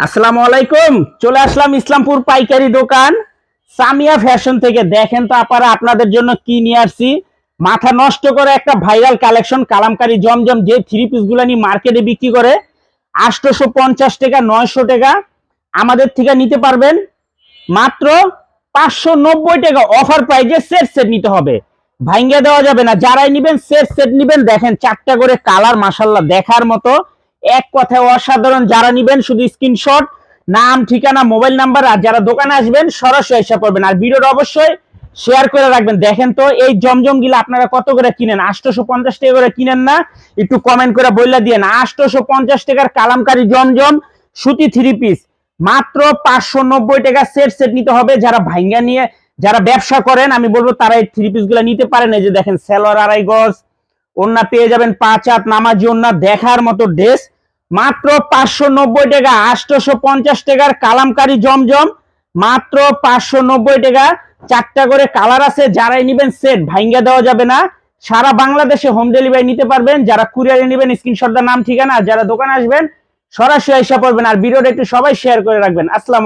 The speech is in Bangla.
আসসালামু আলাইকুম। চলে আসলাম ইসলামপুর পাইকারি দোকান সামিয়া ফ্যাশন থেকে। দেখেন তো আপনারা আপনাদের জন্য কি নিয়ে আসছি। মাথা নষ্ট করে একটা ভাইরাল কালেকশন কালামকারী জমজম, যে থ্রি পিস গুলা নিয়ে মার্কেটে বিক্রি করে 850 টাকা 900 টাকা, আমাদের থেকে নিতে পারবেন মাত্র 590 টাকা। অফার প্রাইজে সেট সেট নিতে হবে, ভাঙ্গা দেওয়া যাবে না। যারাই নিবেন সেট সেট নিবেন। দেখেন 4টা করে কালার, মাশাল্লাহ দেখার মতো, এক কথায় অসাধারণ। যারা নিবেন শুধু স্ক্রিনশট, নাম ঠিকানা মোবাইল নাম্বার, আর যারা দোকানে আসবেন সরাসরি এসে পড়বেন। আর ভিডিওটা অবশ্যই শেয়ার করে রাখবেন। দেখেন তো এই জমজম গুলা আপনারা কত করে কিনেন? 850 টাকা করে কিনেন না? একটু কমেন্ট করে বললে দিয়ে না। 850 টাকার কালামকারী জমজম সুতি থ্রি পিস মাত্র 590 টাকা। সেট সেট নিতে হবে। যারা ভাঙ্গা নিয়ে যারা ব্যবসা করেন আমি বলবো তারা এই থ্রি পিস গুলা নিতে পারেন। এই যে দেখেন সেলোয়ার 2.5 গজ, ওন্না পেয়ে যাবেন 5 হাত নামাজি ওন্না, দেখার মতো ড্রেস মাত্র 590 টাকা। 850 টাকার কালামকারী জমজম মাত্র 590 টাকা। 4টা করে কালার আছে। যারাই নিবেন সেট ভাঙ্গা দেওয়া যাবে না। সারা বাংলাদেশে হোম ডেলিভারি নিতে পারবেন। যারা কুরিয়ারে নিবেন স্ক্রিনশট নাম ঠিকানা, আর যারা দোকানে আসবেন সরাসরি এসে পড়বেন। আর ভিডিওটা একটু সবাই শেয়ার করে রাখবেন। আসসালামু